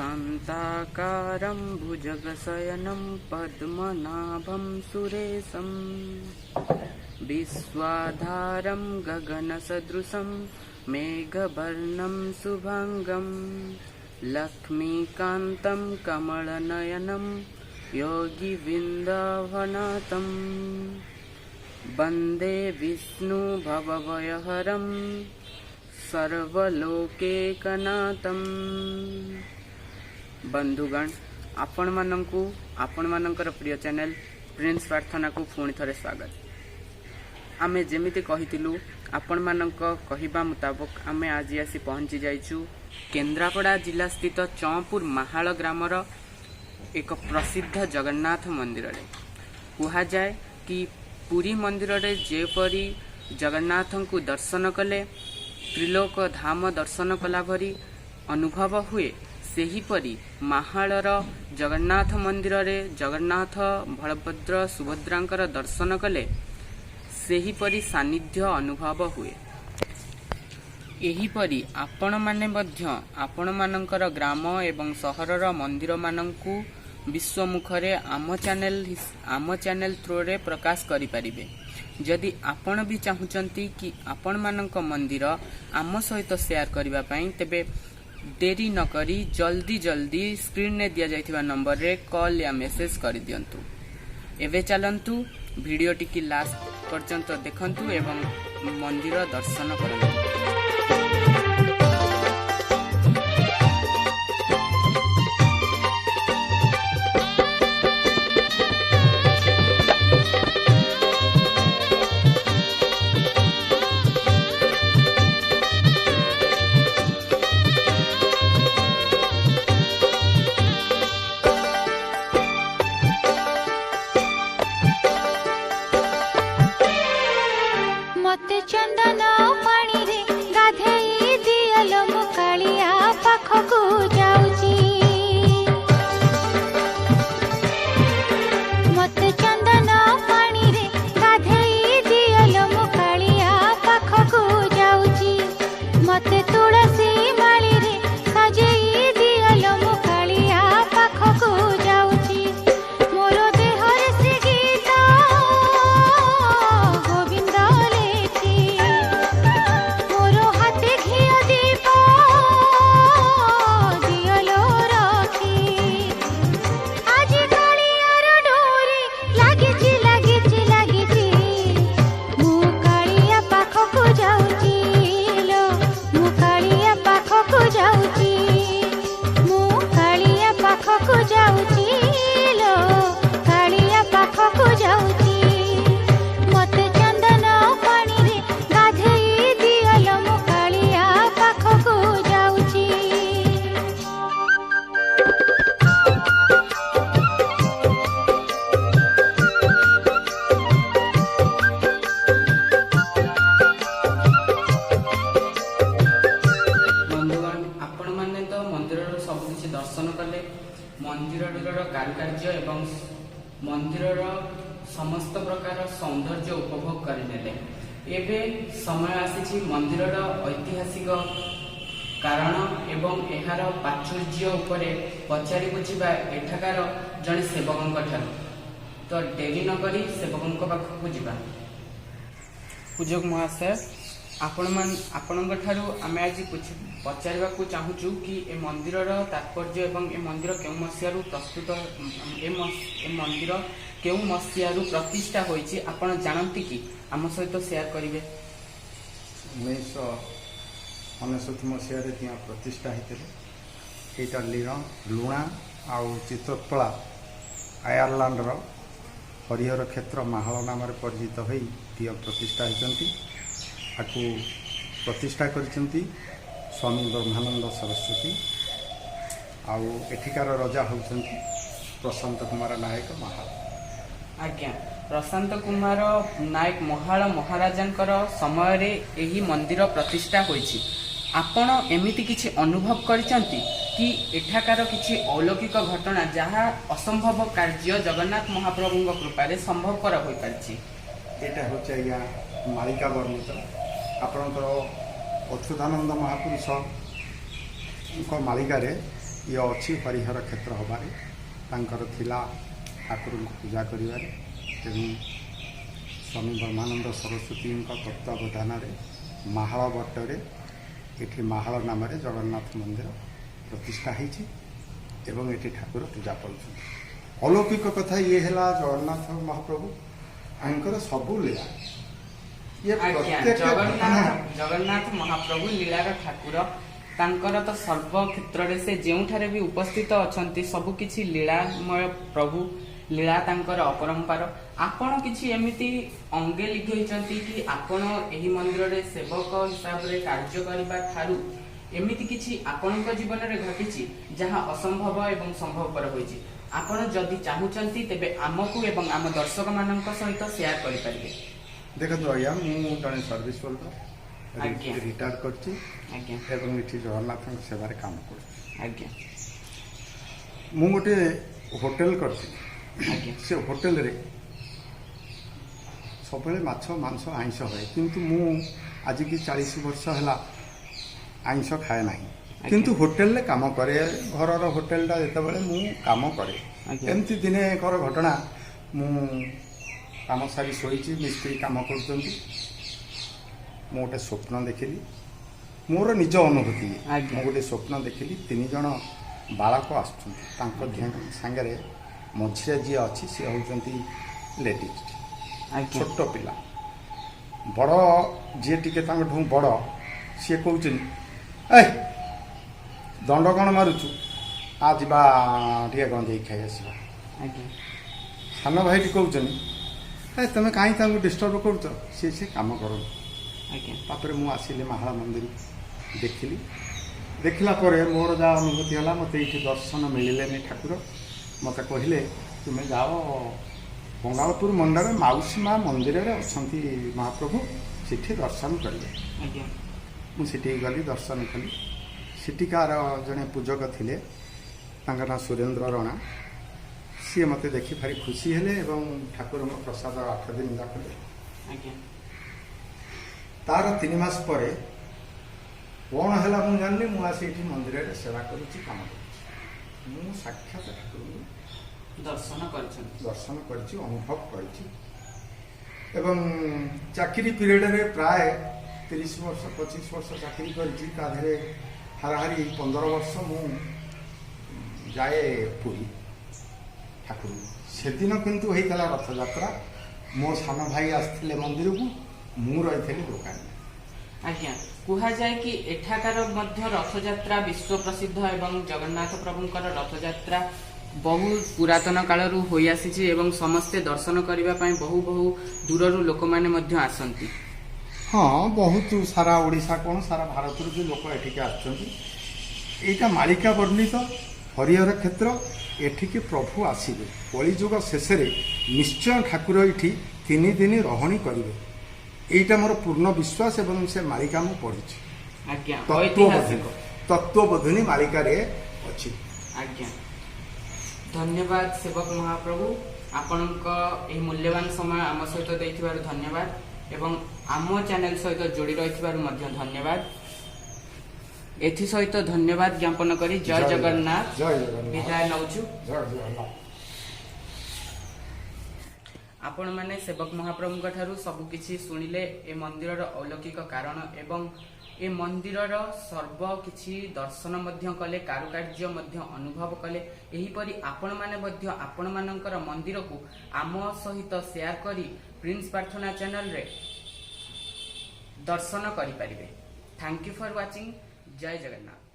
शान्ताकारं भुजगशयनं पद्मनाभं सुरेशं विश्वाधारं गगनसदृशं मेघवर्णं शुभांगं लक्ष्मीकान्तं कमलनयनं योगिवृन्दावनाथं वन्दे विष्णुभवभयहरं सर्वलोकैकनाथं। बंधुगण, आपण मानकर प्रिय चैनल प्रिंस प्रार्थना को पुणी थे स्वागत। आमे जेमिति कहितिलु आपण मानक कहिबा मुताबक आमे आज आसी पहुंची जाइछु केन्द्रापड़ा जिला स्थित चौपुर महाल ग्रामर एक प्रसिद्ध जगन्नाथ मंदिर रे। कहा जाए कि पुरी मंदिर रे जेपरी जगन्नाथ को दर्शन कले त्रिलोक धाम दर्शन कला भरी अनुभव हुए, सेहीपरि महालर जगन्नाथ मंदिर रे जगन्नाथ बलभद्र सुभद्रांकर दर्शन कले सेहीपरि सानिध्य अनुभव हुए। एहीपरि आपण माने मध्य आपण मानकर ग्राम एवं सहरर मंदिर मानंकु विश्व मुखरे आम चैनल थ्रू रे प्रकाश करि परिबे। जदि आपण भी चाहूचंती कि आपण मानक मंदिर आम सहित शेयर करबा पई, तेबे देरी न करी जल्दी स्क्रीन ने दिया जाइथिबा नंबर रे कॉल या मेसेज कर दियंतु। एवे चलंतु वीडियो टिकी लास्ट पर्यंत देखंतु एवं मंदिर दर्शन करंतु। मते चंदन पानी रे गाधेई दियलो मुकालिया पाखकु जाउची। मते चंदन पानी रे गाधेई दियलो मुकालिया पाखकु जाउची। मते तुलसी माली रे सजेई दियलो मुकालिया पाखकु जाउची। मोरो देहर से गीत गोविंद मोरो हाथे घिया दीप दियलो रखी। आज कालियार डोरी लागिची मु कालिया पाखकु जाउची लो, मु कालिया पाखकु जाउची, मु कालिया पाखकु जाउची लो, कालिया पाखकु जाउची। मते चंदन पानी रे गाधेई दियलो मु कालिया पाखकु जाउची। बंधुगण, आपण माने तो मंदिर सब किछि दर्शन कले, मंदिर कारुकार्य एवं मंदिर समस्त प्रकार सौंदर्य उपभोग करिनेले। एबे समय आसीछि मंदिर ऐतिहासिक कारण एवं एहार प्राचुर्य उपरे पचारि बुझिबा एठाकार जने सेवकंक ठार। तो डेरी न करी सेवकंक पाखकु जिबा। पूजक महाशय, आपणक ठारू आमे आज पचारिबाकु चाहूचु कि ए मंदिरर तात्पर्य एवं ए मंदिर केउ मसियारू प्रस्तुत ए मंदिर केउ मसियारू प्रतिष्ठा होईछि आपण जानंती कि आम सहित शेयर करिवे। 1999 मसीह प्रतिष्ठा होते। यहाँ लुणा आउ चित्रकला आयरलैंडर हरिहर क्षेत्र महाल नाम परिचित हो प्रतिष्ठा होती। आपको प्रतिष्ठा करछंती स्वामी ब्रह्मानंद सरस्वती। आउ एठिकार रजा होउछंती प्रशांत कुमार नायक महाल। आज्ञा, प्रशांत कुमार नायक महाल महाराजंकर समय रे एही मंदिर प्रतिष्ठा होईछि। आपण एमिति किछि अनुभव करिसंती कि एठाकार किछि अलौकिक घटना जहाँ असंभव कार्य जगन्नाथ महाप्रभुଙ୍କ कृपारे संभवकर होई पारिछि। एटा होचे आज्ञा मालिका वर्णित आपणकर अच्युतानंद महापुरुष मालिकार ये अच्छी हरिहर क्षेत्र हबारे तांकर थिला ठाकुर पूजा करिवारे तेणु स्वामी ब्रह्मानंद सरस्वती तत्वावधान माहाल बटरे ये माहाल नाम जगन्नाथ मंदिर प्रतिष्ठा होती एवं ये ठाकुर पूजा कर अलौकिक कथा ये है जगन्नाथ महाप्रभु आंकर सबू लीला ये जगन्नाथ महाप्रभु लीलार ठाकुर तांकर तो सर्व क्षेत्र से जोठारे भी उपस्थित अच्छा सबकि लीलामय प्रभु लीला तांकर अपरंपार आपण किछि एमिति अंगे लिखैछंती कि आपण एही मंदिर रे सेवक हिसाब रे कार्य करबा थारु एमिति किछि आपणक जीवन रे घटिछि जहाँ असंभव एवं संभवपर होइछि आपण जदि चाहुचंती तेबे आमकु एवं आम दर्शक मानक सहित शेयर करि परिबे देखो आज्ञा मु जने सर्विस वर्कर रिटायर करछि आज्ञा एवं इठी जगन्नाथ सेवारे काम करछि आज्ञा मु गोटे होटल करछि आज्ञा से होटल रे सबले माछ मांस आइंस है किंतु मु आज की 40 वर्ष है आइंस खाए ना किंतु होटल रे काम करे घर होटेलटा जिते बड़े मु काम करे एमती दिने कर घटना मु काम सारी शोची मिस्त्री काम कर गोटे स्वप्न देखिली मोर निज अनुभूति मु गोटे स्वप्न देखिली 3 जन बालक आसंगे मझे जी अच्छी सी होती लेडीज छोट पिला बड़ जी टे बड़ सी कौन ए दंड कौन मारुचु आ जा टे गंजे खाई आस सान भाई कौन तुम कहीं डिस्टर्ब कर सी कम कर मु आसिली माहाल मंदिर देखिली देखला मोर जहाँ अनुभूति है मत ये दर्शन मिलने ठाकुर मत कहले तुम्हें जाओ बंगालपुर मंडल मौसी माँ मंदिर अच्छा महाप्रभु सिठी दर्शन करेंगे मुझे गली दर्शन कली सिटिकार जड़े पूजक थे ना सुरेंद्र रणा सी मत देखी भारी खुशी हेले एवं ठाकुर प्रसाद 8 दिन जाकले तार 3 मास पर कौन है मुझे जानली मुझे मंदिर सेवा कर काम कर साक्षात ठाकुर दर्शन कर अनुभव कर चाकरी पीरियड रे प्राय 30 वर्ष 25 वर्ष चाकरी कर हाराहारी 15 वर्ष मु जाए पुरी ठाकुर से दिन किंतु होता रथ यात्रा मो सान भाई आसते मंदिर को मु रही दुकान आज्ञा कह जाए कि एठाकार मध्य रथयात्रा विश्व प्रसिद्ध एवं जगन्नाथ प्रभुंकर रथयात्रा बहुत पुरातन कालरू होई आसीछि एवं समस्ते दर्शन करबा पई बहु बहु दूररू लोक माने मध्य आसंती हाँ बहुत सारा ओडिशा कौन सारा भारत जो लोक एठिक आछंती मालिका वर्णित हरिहर क्षेत्र एठिक प्रभु आसवे कलिजुग शेष निश्चय ठाकुर ये 3 दिन रहणी करेंगे यहीटा मोर पूर्ण विश्वास एवं से मालिका मु पढ़ी तत्वबोधिनी मालिका रे अछि आज्ञा धन्यवाद सेवक महाप्रभु आपणक एही मूल्यवान समय आम सहित देथिबार धन्यवाद एवं आम चैनल सहित जोड़ी रहिथिबार मध्य धन्यवाद एथि सहित धन्यवाद ज्ञापन करी जय जगन्नाथ विदाय नौछु आपण माने सेवक महाप्रभु ठारू सबु किछि सुनिले ए मंदिर अलौकिक कारण एवं ए मंदिर सर्व किछि दर्शन मध्य कले कारुकार्य मध्य अनुभव कले एहीपरि आपण माने मध्य आपण मानकर मंदिर को आम सहित शेयर करी प्रिंस प्रार्थना चैनल रे दर्शन करि परिबे। Thank you for watching. जय जगन्नाथ।